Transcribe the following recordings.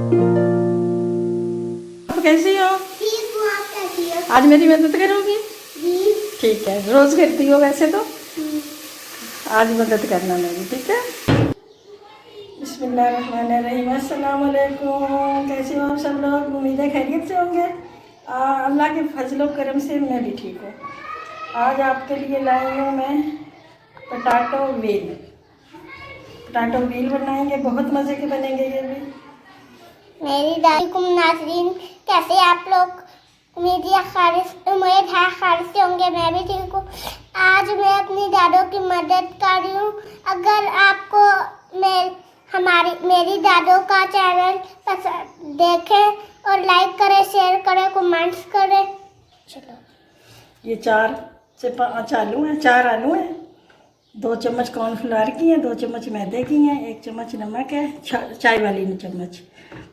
आप कैसी हो? ठीक हूँ, आप कैसी हो? आज मेरी मदद करोगी? जी। ठीक है, रोज करती हो वैसे तो। आज मदद करना मेरी, ठीक है? बिस्मिल्लाहिर्रहमानिर्रहीम। अस्सलाम वालेकुम। कैसे हो आप सब लोग? उम्मीद है खैरियत से होंगे। अल्लाह के फजलो करम से मैं भी ठीक हूँ। आज आपके लिए लाई हूँ मैं पोटैटो व्हील। पोटैटो व्हील बनाएंगे, बहुत मज़े के बनेंगे ये भी। मेरी दादी कुम नाजरीन, कैसे आप लोग? उम्मीद है खारिश से होंगे। मैं भी ठीक हूँ। आज मैं अपनी दादों की मदद कर रही हूँ। अगर आपको मेरी दादों का चैनल पसंद देखें और लाइक करें, शेयर करें, कमेंट्स करें। चलो, ये 4 से 5 आलू हैं, 4 आलू हैं, 2 चम्मच कॉर्नफ्लावर की हैं, 2 चम्मच मैदे की हैं, 1 चम्मच नमक है, चाय वाली चम्मच,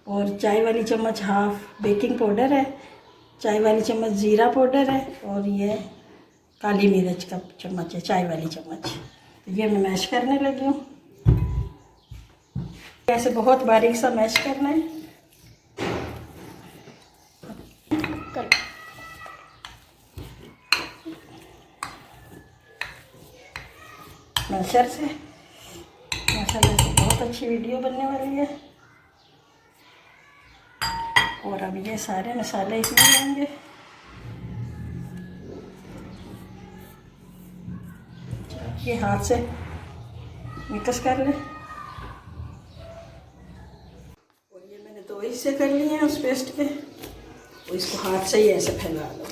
और चाय वाली चम्मच हाफ बेकिंग पाउडर है, चाय वाली चम्मच ज़ीरा पाउडर है, और ये काली मिर्च का चम्मच है, चाय वाली चम्मच। तो ये मैं मैश करने लगी हूँ। ऐसे बहुत बारीक सा मैश करना है। मैशर से माशाल्लाह से बहुत अच्छी वीडियो बनने वाली है। और अब ये सारे मसाले इसमें जाएंगे। ये हाथ से मिक्स कर ले। और ये मैंने 2 हिस्से कर लिए हैं उस पेस्ट के, और इसको हाथ से ही ऐसे फैला लो।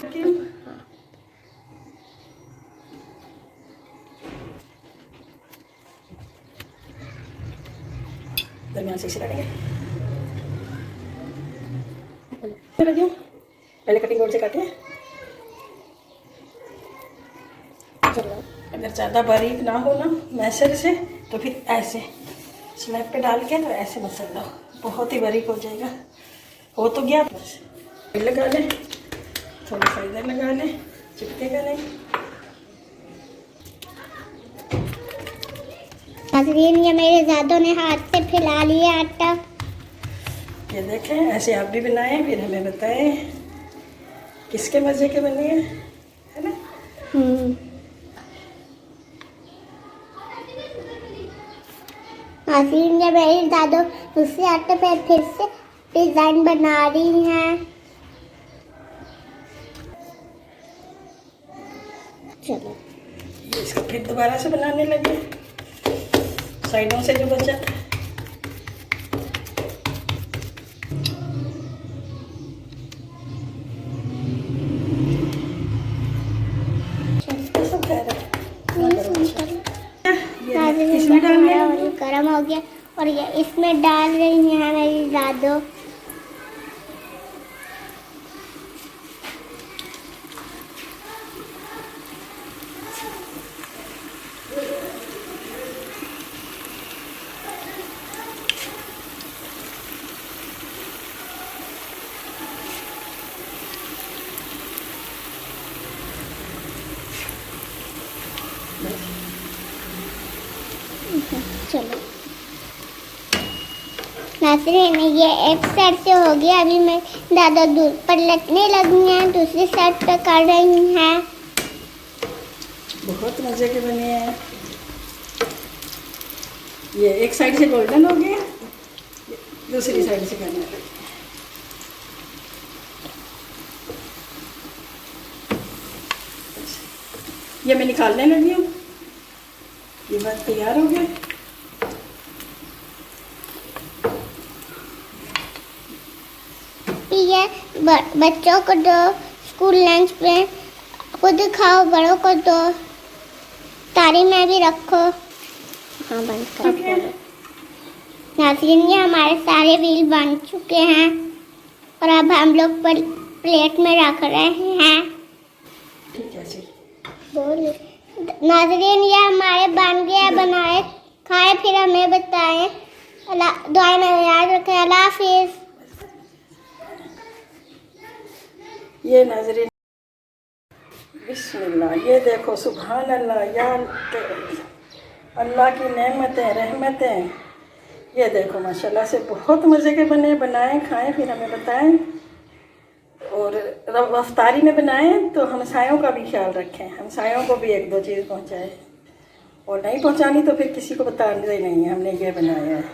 दरमियान से इसे काटेंगे। पहले कटिंग बोर्ड से काटें। अगर ज़्यादा बारीक ना हो ना मैशर से, तो फिर ऐसे स्लैब पे डाल के तो ऐसे मसल लो, बहुत ही बारीक हो जाएगा। हो तो गया, बस लगा लें, थोड़ा सा इधर लगा लें, चिपकेगा नहीं। नाज़रीन, ये मेरे दादों ने हाथ से फैला लिया आटा। ये देखें, ऐसे आप भी बनाएं, फिर हमें बताएं किसके मज़े के बने हैं, है ना? नाज़रीन, ये मेरी दादों दूसरे आटे पे फिर से डिजाइन बना रही हैं। चलो, ये इसको फिर दोबारा से बनाने लगे, साइडों से जो बचा था। सब खा रहे इसमें डालने लगे। गर्म हो गया और ये इसमें डाल रही हैं मेरी दादों। चलो नाज़रीन, ये एक साइड से हो गया। अभी मैं दादा दूध पर लटने लगी हैं, दूसरी साइड पे कर रही हैं। बहुत मज़े के बने हैं। ये एक साइड से गोल्डन हो गया, दूसरी साइड से करने लगे। ये मैं निकालने लगी हूँ। ये बात तैयार हो गया। ये बच्चों को दो, स्कूल लंच पे खुद खाओ, बड़ों को दो, तारी में भी रखो। हाँ, बंद कर। नाज़रीन, ये हमारे सारे व्हील बन चुके हैं और अब हम लोग प्लेट में रख रहे हैं। ठीक है जी। नाज़रीन, ये हमारे बन गया, बनाए खाए फिर हमें बताएं। दुआ में याद रखें। अल्लाह हाफिज़। ये नाज़रीन, बिस्मिल्लाह, ये देखो, सुभान अल्लाह, या अल्लाह की नेमतें, रहमतें, ये देखो माशाल्लाह से बहुत मज़े के बने, बनाएं खाएं फिर हमें बताएं। और अफ्तारी में बनाएं तो हमसायों का भी ख्याल रखें, हमसायों को भी एक दो चीज़ पहुंचाएं, और नहीं पहुंचानी तो फिर किसी को बताना ही नहीं है हमने ये बनाया है।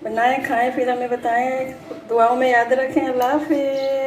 बनाएं खाएं फिर हमें बताएं, दुआओं में याद रखें। अल्लाह हाफ़िज़।